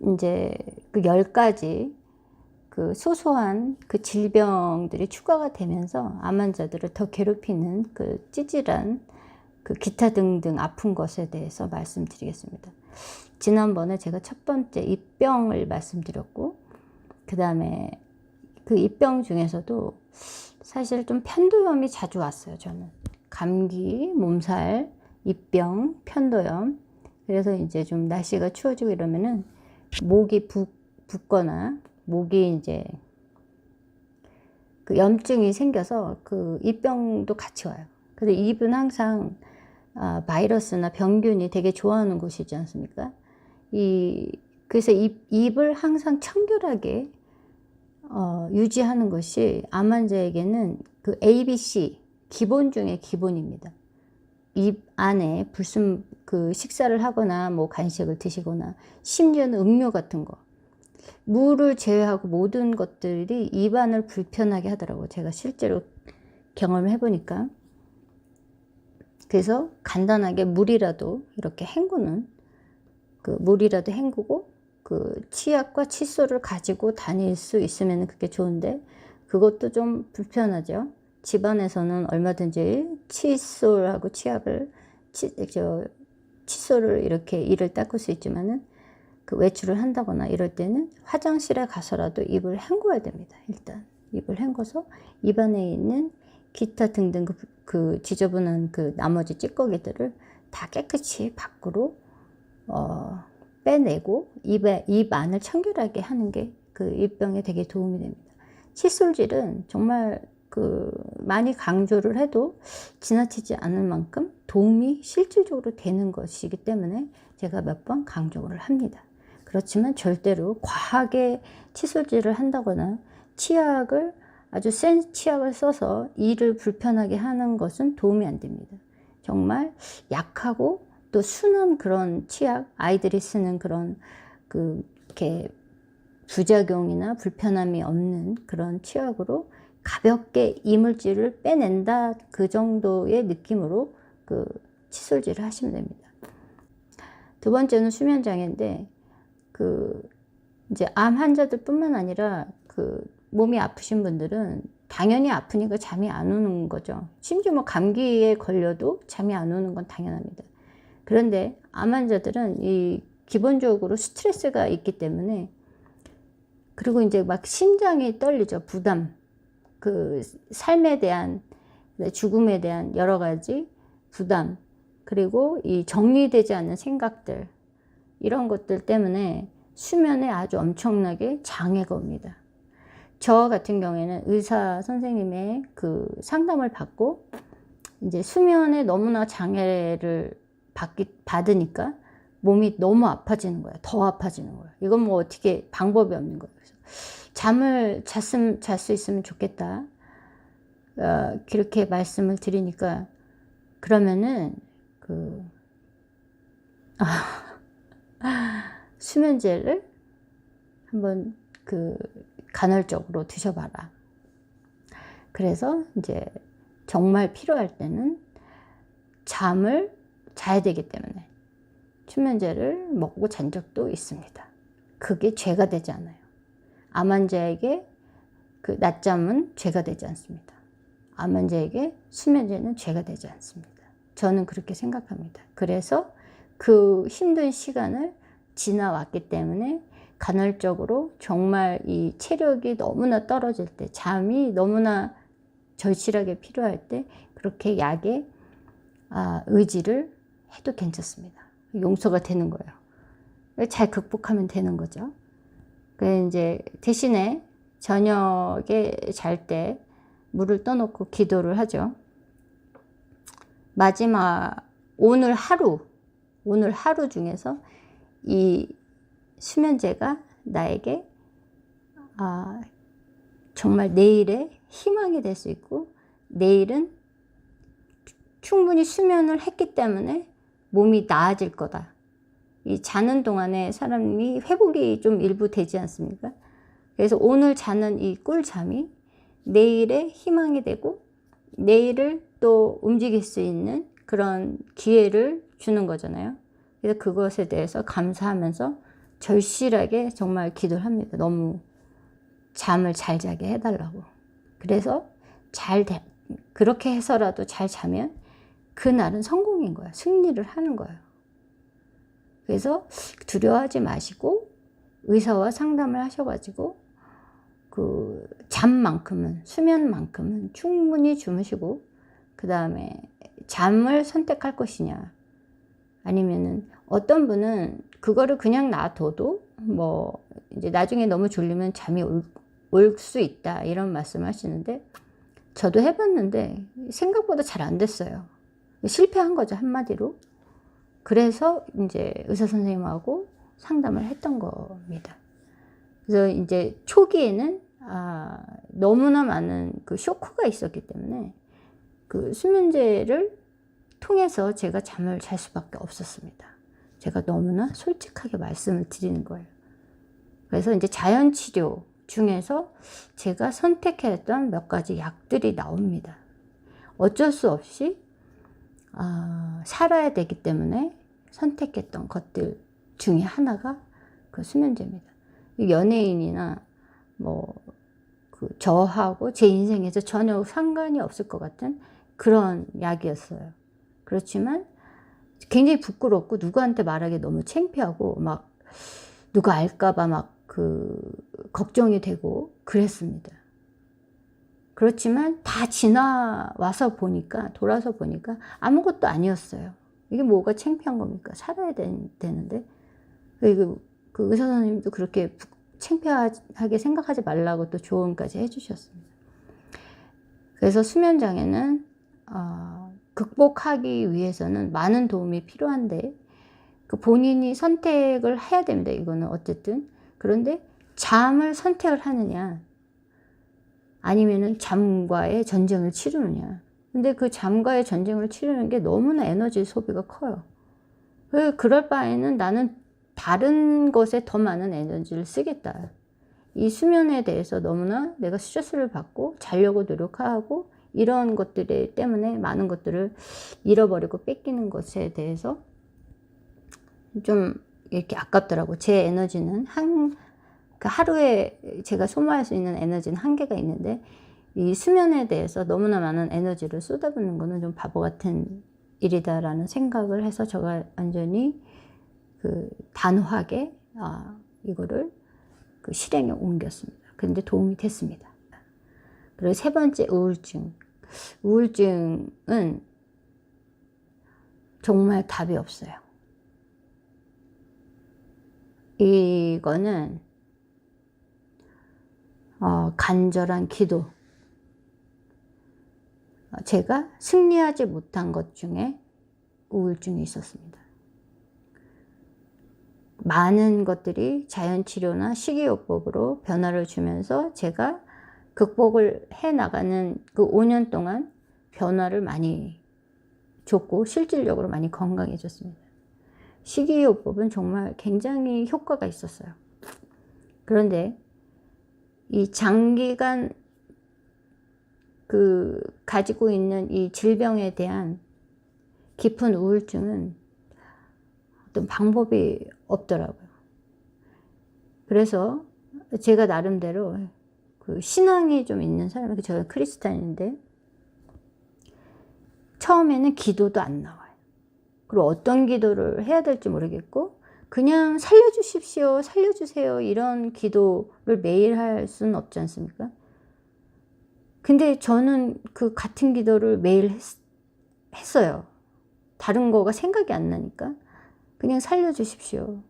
이제 그 10가지 그 소소한 그 질병들이 추가가 되면서 암 환자들을 더 괴롭히는 그 찌질한 그 기타 등등 아픈 것에 대해서 말씀드리겠습니다. 지난번에 제가 첫 번째 입병을 말씀드렸고, 그 다음에 그 입병 중에서도 사실 좀 편도염이 자주 왔어요. 저는 감기, 몸살, 입병, 편도염. 그래서 이제 좀 날씨가 추워지고 이러면은 목이 붓거나 목이 이제 그 염증이 생겨서 그 입병도 같이 와요. 근데 입은 항상 바이러스나 병균이 되게 좋아하는 곳이지 않습니까? 그래서 입을 항상 청결하게 유지하는 것이 암 환자에게는 그 ABC 기본 중에 기본입니다. 입 안에 불순 그 식사를 하거나 뭐 간식을 드시거나 심지어는 음료 같은 거, 물을 제외하고 모든 것들이 입안을 불편하게 하더라고요. 제가 실제로 경험을 해보니까. 그래서 간단하게 물이라도 이렇게 헹구는, 그 물이라도 헹구고 그 치약과 칫솔을 가지고 다닐 수 있으면 그게 좋은데, 그것도 좀 불편하죠. 집안에서는 얼마든지 칫솔하고 칫솔을 이렇게 이를 닦을 수 있지만은, 그 외출을 한다거나 이럴 때는 화장실에 가서라도 입을 헹궈야 됩니다. 일단 입을 헹궈서 입안에 있는 기타 등등 그 지저분한 그 나머지 찌꺼기들을 다 깨끗이 밖으로 빼내고 입 안을 청결하게 하는 게 그 입병에 되게 도움이 됩니다. 칫솔질은 정말 그 많이 강조를 해도 지나치지 않을 만큼 도움이 실질적으로 되는 것이기 때문에 제가 몇 번 강조를 합니다. 그렇지만 절대로 과하게 칫솔질을 한다거나 아주 센 치약을 써서 이를 불편하게 하는 것은 도움이 안 됩니다. 정말 약하고 또 순한 그런 치약, 아이들이 쓰는 그런 이렇게 부작용이나 불편함이 없는 그런 치약으로 가볍게 이물질을 빼낸다, 그 정도의 느낌으로 그 칫솔질을 하시면 됩니다. 두 번째는 수면 장애인데, 이제 암 환자들 뿐만 아니라 몸이 아프신 분들은 당연히 아프니까 잠이 안 오는 거죠. 심지어 뭐 감기에 걸려도 잠이 안 오는 건 당연합니다. 그런데 암 환자들은 기본적으로 스트레스가 있기 때문에, 그리고 이제 막 심장이 떨리죠. 부담, 그 삶에 대한, 죽음에 대한 여러 가지 부담, 그리고 이 정리되지 않는 생각들, 이런 것들 때문에 수면에 아주 엄청나게 장애가 옵니다. 저 같은 경우에는 의사 선생님의 그 상담을 받고 이제 수면에 너무나 장애를 받으니까 몸이 너무 아파지는 거야. 더 아파지는 거야. 이건 뭐 어떻게 방법이 없는 거예요. 그래서 잠을 잘 수 있으면 좋겠다. 그렇게 말씀을 드리니까, 그러면은 수면제를 한번 간헐적으로 드셔봐라. 그래서 이제 정말 필요할 때는 잠을 자야 되기 때문에 수면제를 먹고 잔 적도 있습니다. 그게 죄가 되지 않아요. 암 환자에게 그 낮잠은 죄가 되지 않습니다. 암 환자에게 수면제는 죄가 되지 않습니다. 저는 그렇게 생각합니다. 그래서 그 힘든 시간을 지나왔기 때문에 간헐적으로 정말 이 체력이 너무나 떨어질 때, 잠이 너무나 절실하게 필요할 때 그렇게 약에 의지를 해도 괜찮습니다. 용서가 되는 거예요. 잘 극복하면 되는 거죠. 그래서 이제 대신에 저녁에 잘 때 물을 떠놓고 기도를 하죠. 마지막 오늘 하루 중에서 이 수면제가 나에게 정말 내일의 희망이 될 수 있고, 내일은 충분히 수면을 했기 때문에 몸이 나아질 거다. 이 자는 동안에 사람이 회복이 좀 일부 되지 않습니까? 그래서 오늘 자는 이 꿀잠이 내일의 희망이 되고 내일을 또 움직일 수 있는 그런 기회를 주는 거잖아요. 그래서 그것에 대해서 감사하면서 절실하게 정말 기도를 합니다. 너무 잠을 잘 자게 해달라고. 그래서 그렇게 해서라도 잘 자면 그날은 성공인 거야. 승리를 하는 거예요. 그래서 두려워하지 마시고 의사와 상담을 하셔가지고 그 잠만큼은, 수면만큼은 충분히 주무시고, 그 다음에 잠을 선택할 것이냐, 아니면은 어떤 분은 그거를 그냥 놔둬도 뭐 이제 나중에 너무 졸리면 잠이 올 수 있다, 이런 말씀 하시는데, 저도 해봤는데 생각보다 잘 안 됐어요. 실패한 거죠, 한마디로. 그래서 이제 의사 선생님하고 상담을 했던 겁니다. 그래서 이제 초기에는 너무나 많은 그 쇼크가 있었기 때문에 그 수면제를 통해서 제가 잠을 잘 수밖에 없었습니다. 제가 너무나 솔직하게 말씀을 드리는 거예요. 그래서 이제 자연치료 중에서 제가 선택했던 몇 가지 약들이 나옵니다. 어쩔 수 없이 살아야 되기 때문에 선택했던 것들 중에 하나가 그 수면제입니다. 연예인이나 뭐 저하고 제 인생에서 전혀 상관이 없을 것 같은 그런 약이었어요. 그렇지만 굉장히 부끄럽고 누구한테 말하기 너무 창피하고 막 누가 알까봐 막 걱정이 되고 그랬습니다. 그렇지만 다 지나와서 보니까, 돌아서 보니까 아무것도 아니었어요. 이게 뭐가 창피한 겁니까? 살아야 되는데. 그 의사 선생님도 그렇게 창피하게 생각하지 말라고 또 조언까지 해주셨습니다. 그래서 수면장애는 극복하기 위해서는 많은 도움이 필요한데 본인이 선택을 해야 됩니다. 이거는 어쨌든. 그런데 잠을 선택을 하느냐, 아니면은 잠과의 전쟁을 치르느냐. 근데 그 잠과의 전쟁을 치르는 게 너무나 에너지 소비가 커요. 그럴 바에는 나는 다른 것에 더 많은 에너지를 쓰겠다. 이 수면에 대해서 너무나 내가 스트레스를 받고 자려고 노력하고 이런 것들 때문에 많은 것들을 잃어버리고 뺏기는 것에 대해서 좀 이렇게 아깝더라고. 제 에너지는 하루에 제가 소모할 수 있는 에너지는 한계가 있는데 이 수면에 대해서 너무나 많은 에너지를 쏟아붓는 거는 좀 바보 같은 일이다라는 생각을 해서 제가 완전히 단호하게 이거를 실행에 옮겼습니다. 그런데 도움이 됐습니다. 그리고 세 번째, 우울증. 우울증은 정말 답이 없어요. 이거는 간절한 기도. 제가 승리하지 못한 것 중에 우울증이 있었습니다. 많은 것들이 자연치료나 식이요법으로 변화를 주면서 제가 극복을 해나가는 그 5년 동안 변화를 많이 줬고 실질적으로 많이 건강해졌습니다. 식이요법은 정말 굉장히 효과가 있었어요. 그런데 이 장기간 가지고 있는 이 질병에 대한 깊은 우울증은 어떤 방법이 없더라고요. 그래서 제가 나름대로 신앙이 좀 있는 사람이에요. 저는 크리스찬인데 처음에는 기도도 안 나와요. 그리고 어떤 기도를 해야 될지 모르겠고 그냥 살려주십시오, 살려주세요 이런 기도를 매일 할 수는 없지 않습니까? 근데 저는 그 같은 기도를 매일 했어요. 다른 거가 생각이 안 나니까 그냥 살려주십시오,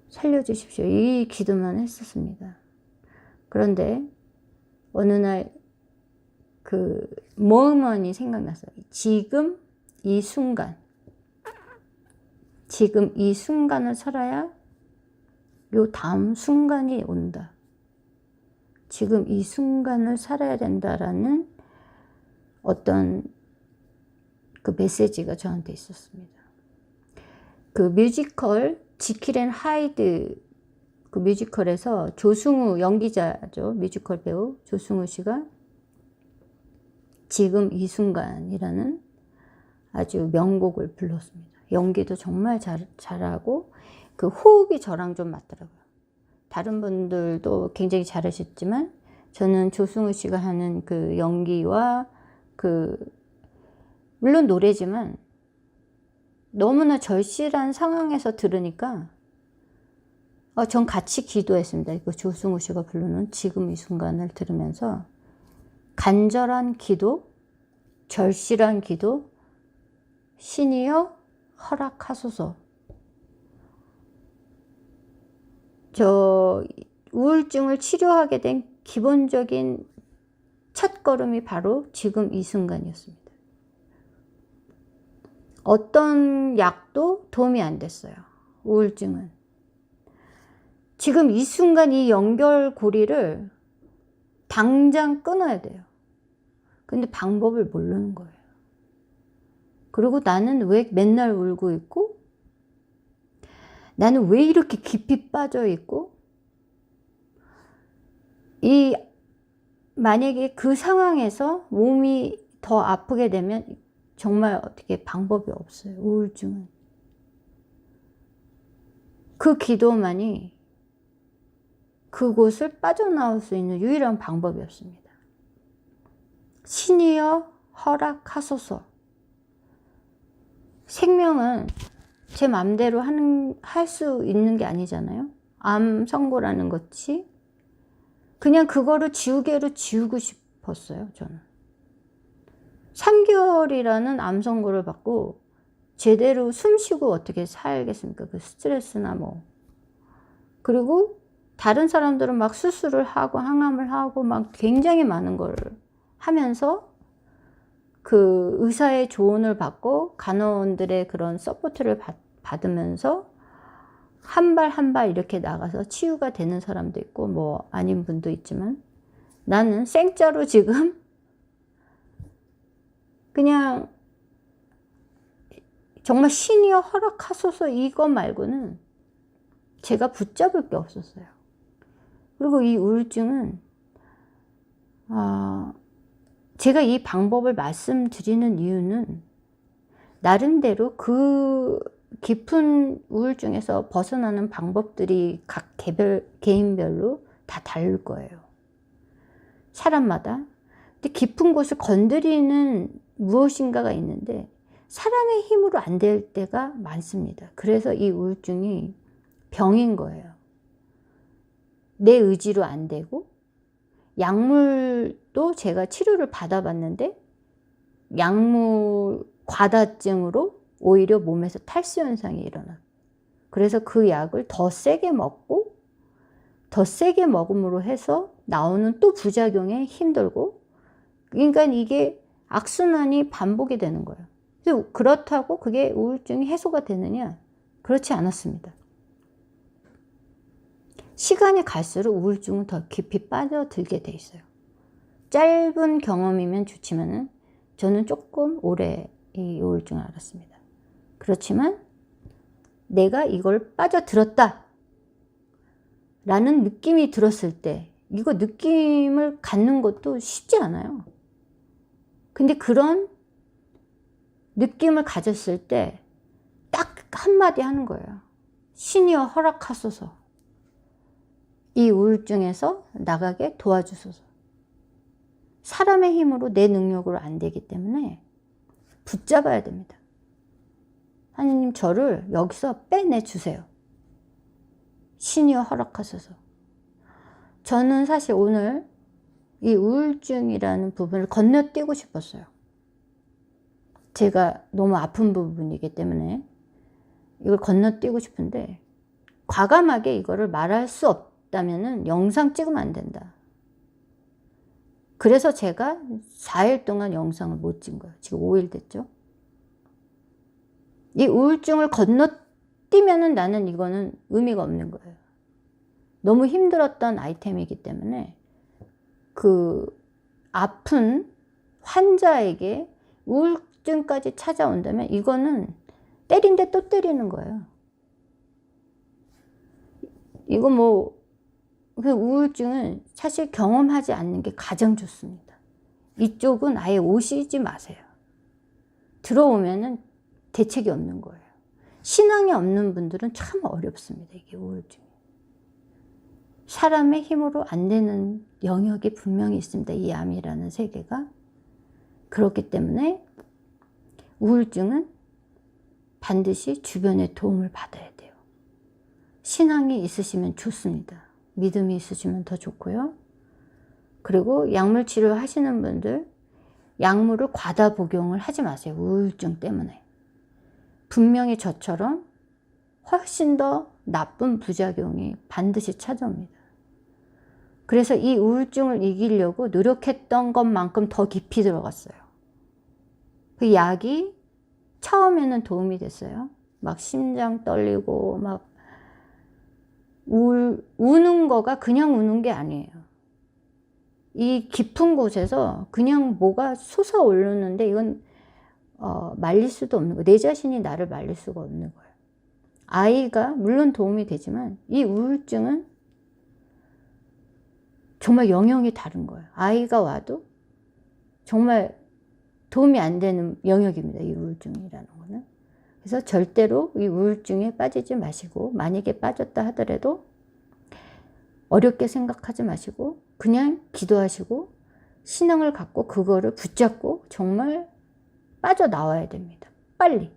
살려주십시오 이 기도만 했었습니다. 그런데 어느 날 머머니 생각났어요. 지금 이 순간을 살아야 요 다음 순간이 온다. 지금 이 순간을 살아야 된다라는 어떤 메시지가 저한테 있었습니다. 뮤지컬 지킬 앤 하이드 뮤지컬에서 조승우 연기자죠. 뮤지컬 배우 조승우 씨가 지금 이 순간이라는 아주 명곡을 불렀습니다. 연기도 정말 잘하고 그 호흡이 저랑 좀 맞더라고요. 다른 분들도 굉장히 잘하셨지만 저는 조승우 씨가 하는 그 연기와 물론 노래지만 너무나 절실한 상황에서 들으니까 전 같이 기도했습니다. 이거 조승우 씨가 부르는 지금 이 순간을 들으면서 간절한 기도, 절실한 기도, 신이여 허락하소서. 저 우울증을 치료하게 된 기본적인 첫걸음이 바로 지금 이 순간이었습니다. 어떤 약도 도움이 안 됐어요. 우울증은. 지금 이 순간 이 연결고리를 당장 끊어야 돼요. 근데 방법을 모르는 거예요. 그리고 나는 왜 맨날 울고 있고, 나는 왜 이렇게 깊이 빠져 있고, 만약에 그 상황에서 몸이 더 아프게 되면 정말 어떻게 방법이 없어요. 우울증은. 그 기도만이 그곳을 빠져나올 수 있는 유일한 방법이었습니다. 신이여 허락하소서. 생명은 제 마음대로 할 수 있는 게 아니잖아요. 암 선고라는 것이 그냥 그거를 지우개로 지우고 싶었어요. 저는 3개월이라는 암 선고를 받고 제대로 숨 쉬고 어떻게 살겠습니까? 그 스트레스나 뭐. 그리고 다른 사람들은 막 수술을 하고 항암을 하고 막 굉장히 많은 걸 하면서 그 의사의 조언을 받고 간호원들의 그런 서포트를 받으면서 한 발 한 발 이렇게 나가서 치유가 되는 사람도 있고 뭐 아닌 분도 있지만 나는 생짜로 지금 그냥 정말 신이여 허락하소서 이거 말고는 제가 붙잡을 게 없었어요. 그리고 이 우울증은 제가 이 방법을 말씀드리는 이유는 나름대로 그 깊은 우울증에서 벗어나는 방법들이 각 개인별로 다 다를 거예요. 사람마다. 근데 깊은 곳을 건드리는 무엇인가가 있는데 사람의 힘으로 안 될 때가 많습니다. 그래서 이 우울증이 병인 거예요. 내 의지로 안 되고 약물도 제가 치료를 받아봤는데 약물 과다증으로 오히려 몸에서 탈수 현상이 일어나. 그래서 그 약을 더 세게 먹고 더 세게 먹음으로 해서 나오는 또 부작용에 힘들고 그러니까 이게 악순환이 반복이 되는 거예요. 그래서 그렇다고 그게 우울증이 해소가 되느냐? 그렇지 않았습니다. 시간이 갈수록 우울증은 더 깊이 빠져들게 돼 있어요. 짧은 경험이면 좋지만은 저는 조금 오래 이 우울증을 앓았습니다. 그렇지만 내가 이걸 빠져들었다 라는 느낌이 들었을 때 이거 느낌을 갖는 것도 쉽지 않아요. 근데 그런 느낌을 가졌을 때 딱 한마디 하는 거예요. 신이여 허락하소서. 이 우울증에서 나가게 도와주소서. 사람의 힘으로 내 능력으로 안 되기 때문에 붙잡아야 됩니다. 하나님 저를 여기서 빼내주세요. 신이여 허락하소서. 저는 사실 오늘 이 우울증이라는 부분을 건너뛰고 싶었어요. 제가 너무 아픈 부분이기 때문에 이걸 건너뛰고 싶은데 과감하게 이거를 말할 수 없다면 영상 찍으면 안 된다. 그래서 제가 4일 동안 영상을 못 찍은 거예요. 지금 5일 됐죠. 이 우울증을 건너뛰면 나는 이거는 의미가 없는 거예요. 너무 힘들었던 아이템이기 때문에 그 아픈 환자에게 우울증까지 찾아온다면 이거는 때린데 또 때리는 거예요. 이거 뭐 그 우울증은 사실 경험하지 않는 게 가장 좋습니다. 이쪽은 아예 오시지 마세요. 들어오면은 대책이 없는 거예요. 신앙이 없는 분들은 참 어렵습니다. 이게 우울증이. 사람의 힘으로 안 되는 영역이 분명히 있습니다. 이 암이라는 세계가. 그렇기 때문에 우울증은 반드시 주변의 도움을 받아야 돼요. 신앙이 있으시면 좋습니다. 믿음이 있으시면 더 좋고요. 그리고 약물 치료 하시는 분들, 약물을 과다 복용을 하지 마세요. 우울증 때문에. 분명히 저처럼 훨씬 더 나쁜 부작용이 반드시 찾아옵니다. 그래서 이 우울증을 이기려고 노력했던 것만큼 더 깊이 들어갔어요. 그 약이 처음에는 도움이 됐어요. 막 심장 떨리고 막 우는 거가 그냥 우는 게 아니에요. 이 깊은 곳에서 그냥 뭐가 솟아오르는데 이건 말릴 수도 없는 거예요. 내 자신이 나를 말릴 수가 없는 거예요. 아이가 물론 도움이 되지만 이 우울증은 정말 영역이 다른 거예요. 아이가 와도 정말 도움이 안 되는 영역입니다. 이 우울증이라는 거는. 그래서 절대로 이 우울증에 빠지지 마시고, 만약에 빠졌다 하더라도 어렵게 생각하지 마시고 그냥 기도하시고 신앙을 갖고 그거를 붙잡고 정말 빠져나와야 됩니다. 빨리.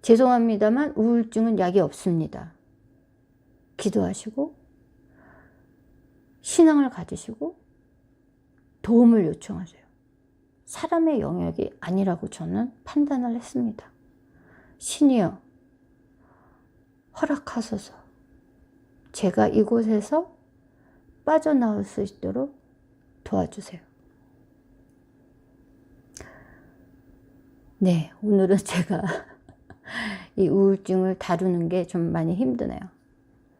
죄송합니다만 우울증은 약이 없습니다. 기도하시고 신앙을 가지시고 도움을 요청하세요. 사람의 영역이 아니라고 저는 판단을 했습니다. 신이여 허락하소서 제가 이곳에서 빠져나올 수 있도록 도와주세요. 네, 오늘은 제가 이 우울증을 다루는 게 좀 많이 힘드네요.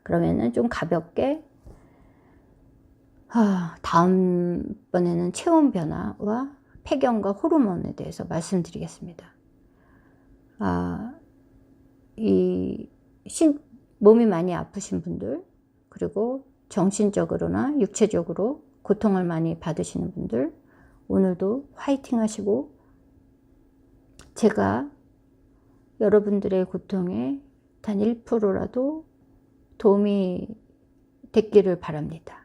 그러면은 좀 가볍게 다음번에는 체온 변화와 폐경과 호르몬에 대해서 말씀드리겠습니다. 몸이 많이 아프신 분들, 그리고 정신적으로나 육체적으로 고통을 많이 받으시는 분들, 오늘도 화이팅 하시고 제가 여러분들의 고통에 단 1%라도 도움이 됐기를 바랍니다.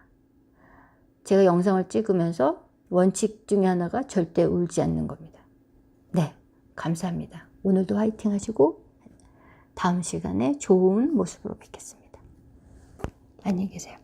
제가 영상을 찍으면서 원칙 중에 하나가 절대 울지 않는 겁니다. 네, 감사합니다. 오늘도 화이팅 하시고 다음 시간에 좋은 모습으로 뵙겠습니다. 안녕히 계세요.